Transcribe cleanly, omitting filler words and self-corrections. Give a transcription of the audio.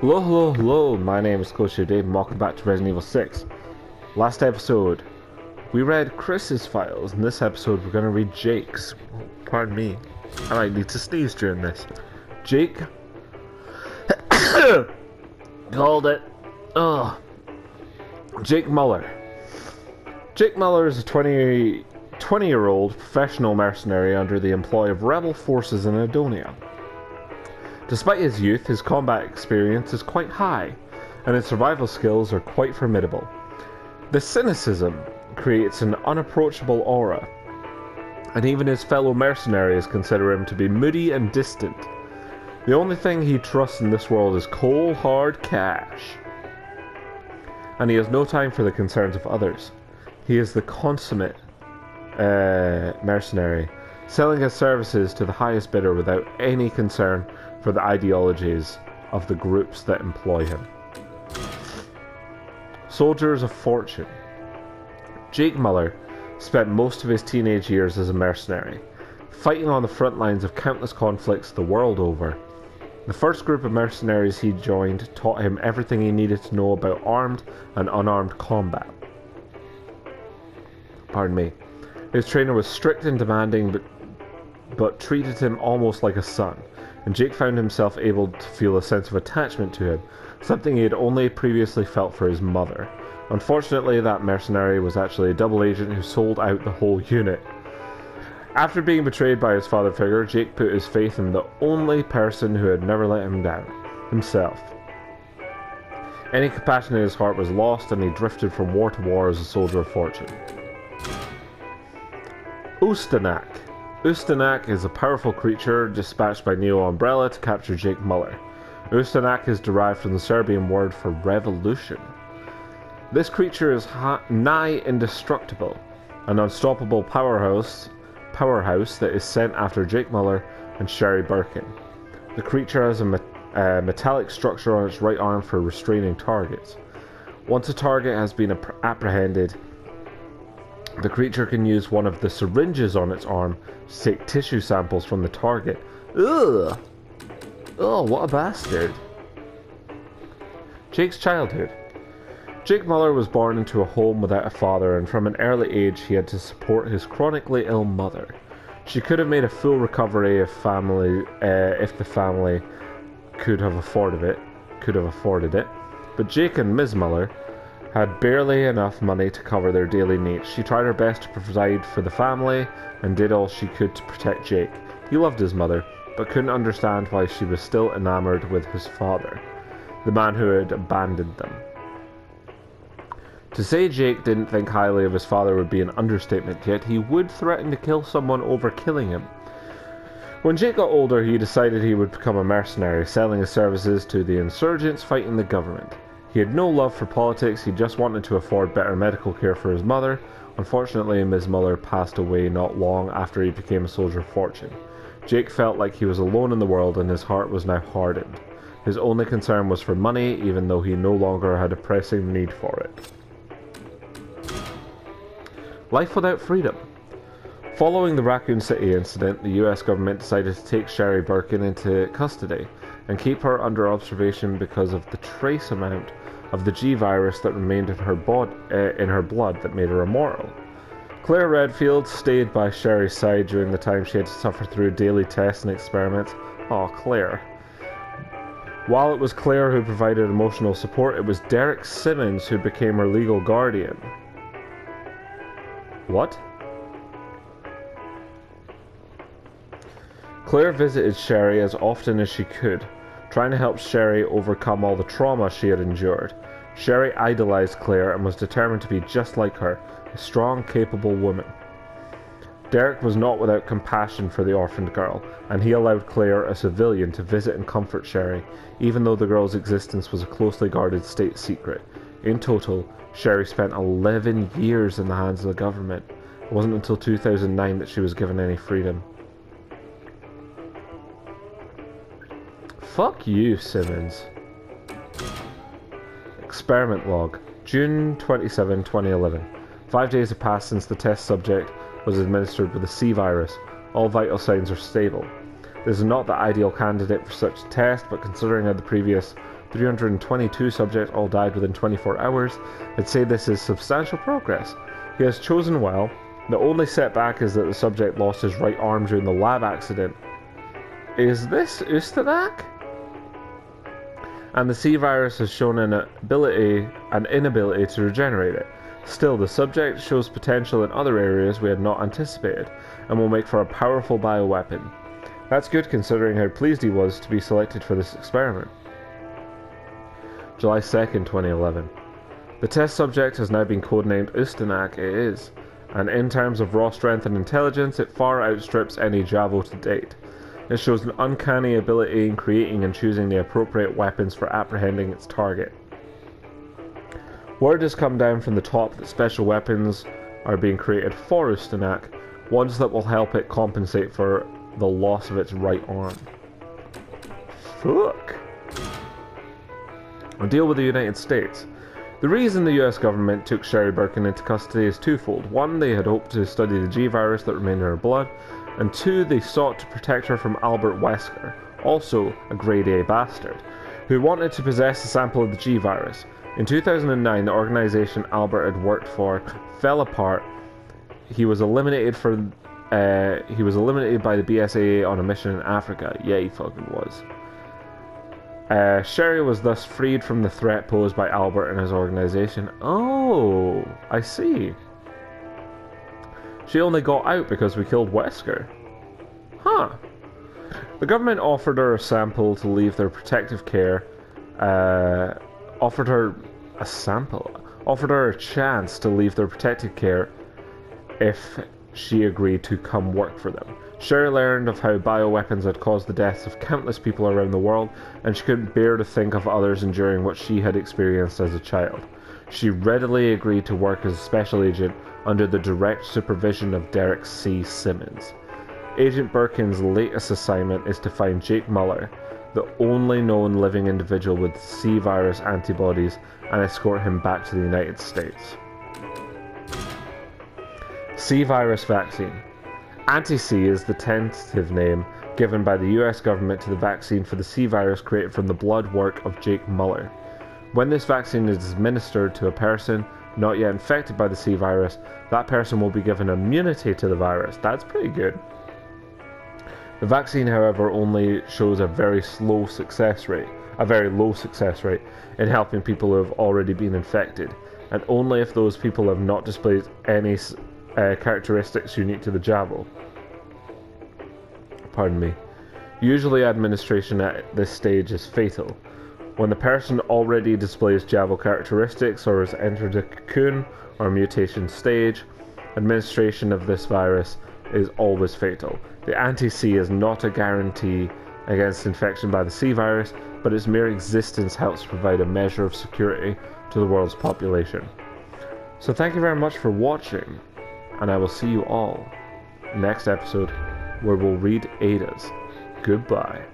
Hello, hello, hello, my name is Coach Dave and welcome back to Resident Evil 6. Last episode, we read Chris's files. In this episode, we're going to read Jake's. Pardon me, I might need to sneeze during this. Jake... Called it. Ugh. Jake Muller. Jake Muller is a 20-year-old professional mercenary under the employ of rebel forces in Adonia. Despite his youth, his combat experience is quite high, and his survival skills are quite formidable. The cynicism creates an unapproachable aura, and even his fellow mercenaries consider him to be moody and distant. The only thing he trusts in this world is cold, hard cash. And he has no time for the concerns of others. He is the consummate mercenary, selling his services to the highest bidder without any concern for the ideologies of the groups that employ him. Soldiers of Fortune. Jake Muller spent most of his teenage years as a mercenary, fighting on the front lines of countless conflicts the world over. The first group of mercenaries he joined taught him everything he needed to know about armed and unarmed combat. Pardon me. His trainer was strict and demanding, but treated him almost like a son, and Jake found himself able to feel a sense of attachment to him, something he had only previously felt for his mother. Unfortunately, that mercenary was actually a double agent who sold out the whole unit. After being betrayed by his father figure, Jake put his faith in the only person who had never let him down, himself. Any compassion in his heart was lost, and he drifted from war to war as a soldier of fortune. Ustanak. Ustanak is a powerful creature dispatched by Neo Umbrella to capture Jake Muller. Ustanak is derived from the Serbian word for revolution. This creature is nigh indestructible, an unstoppable powerhouse that is sent after Jake Muller and Sherry Birkin. The creature has a metallic structure on its right arm for restraining targets. Once a target has been apprehended, the creature can use one of the syringes on its arm to take tissue samples from the target. Ugh! Oh, what a bastard. Jake's childhood. Jake Muller was born into a home without a father, and from an early age he had to support his chronically ill mother. She could have made a full recovery if the family could have afforded it. But Jake and Ms. Muller had barely enough money to cover their daily needs. She tried her best to provide for the family and did all she could to protect Jake. He loved his mother, but couldn't understand why she was still enamored with his father, the man who had abandoned them. To say Jake didn't think highly of his father would be an understatement, yet he would threaten to kill someone over killing him. When Jake got older, he decided he would become a mercenary, selling his services to the insurgents fighting the government. He had no love for politics, he just wanted to afford better medical care for his mother. Unfortunately, Ms. Muller passed away not long after he became a soldier of fortune. Jake felt like he was alone in the world and his heart was now hardened. His only concern was for money, even though he no longer had a pressing need for it. Life without freedom. Following the Raccoon City incident, the US government decided to take Sherry Birkin into custody and keep her under observation because of the trace amount of the G virus that remained in her blood that made her immortal. Claire Redfield stayed by Sherry's side during the time she had to suffer through daily tests and experiments. Aw, Claire. While it was Claire who provided emotional support, it was Derek Simmons who became her legal guardian. What? Claire visited Sherry as often as she could, trying to help Sherry overcome all the trauma she had endured. Sherry idolized Claire and was determined to be just like her, a strong, capable woman. Derek was not without compassion for the orphaned girl, and he allowed Claire, a civilian, to visit and comfort Sherry, even though the girl's existence was a closely guarded state secret. In total, Sherry spent 11 years in the hands of the government. It wasn't until 2009 that she was given any freedom. Fuck you, Simmons. Experiment log. June 27, 2011. 5 days have passed since the test subject was administered with the C virus. All vital signs are stable. This is not the ideal candidate for such a test, but considering how the previous 322 subjects all died within 24 hours. I'd say this is substantial progress. He has chosen well. The only setback is that the subject lost his right arm during the lab accident. Is this Ustanak? And the C virus has shown an inability to regenerate it. Still, the subject shows potential in other areas we had not anticipated, and will make for a powerful bioweapon. That's good considering how pleased he was to be selected for this experiment. July 2nd, 2011. The test subject has now been codenamed Ustanak. It is, and in terms of raw strength and intelligence, it far outstrips any Javo to date. It shows an uncanny ability in creating and choosing the appropriate weapons for apprehending its target. Word has come down from the top that special weapons are being created for Ustanak, ones that will help it compensate for the loss of its right arm. Fuck. A deal with the United States. The reason the US government took Sherry Birkin into custody is twofold. One, they had hoped to study the G virus that remained in her blood, and two, they sought to protect her from Albert Wesker, also a grade A bastard, who wanted to possess a sample of the G virus. In 2009, the organization Albert had worked for fell apart. He was eliminated by the BSAA on a mission in Africa. Yeah, he fucking was. Sherry was thus freed from the threat posed by Albert and his organization. Oh, I see. She only got out because we killed Wesker. Huh. The government offered her a sample to leave their protective care. Offered her a chance to leave their protective care if she agreed to come work for them. Sherry learned of how bioweapons had caused the deaths of countless people around the world, and she couldn't bear to think of others enduring what she had experienced as a child. She readily agreed to work as a special agent under the direct supervision of Derek C. Simmons. Agent Birkin's latest assignment is to find Jake Muller, the only known living individual with C virus antibodies, and escort him back to the United States. C virus vaccine. Anti-C is the tentative name given by the US government to the vaccine for the C virus created from the blood work of Jake Muller. When this vaccine is administered to a person not yet infected by the C virus, that person will be given immunity to the virus. That's pretty good. The vaccine, however, only shows a very low success rate in helping people who have already been infected, and only if those people have not displayed any characteristics unique to the Javo. Pardon me. Usually administration at this stage is fatal. When the person already displays Javo characteristics or has entered a cocoon or mutation stage, administration of this virus is always fatal. The anti-C is not a guarantee against infection by the C virus, but its mere existence helps provide a measure of security to the world's population. So thank you very much for watching, and I will see you all next episode where we'll read Ada's. Goodbye.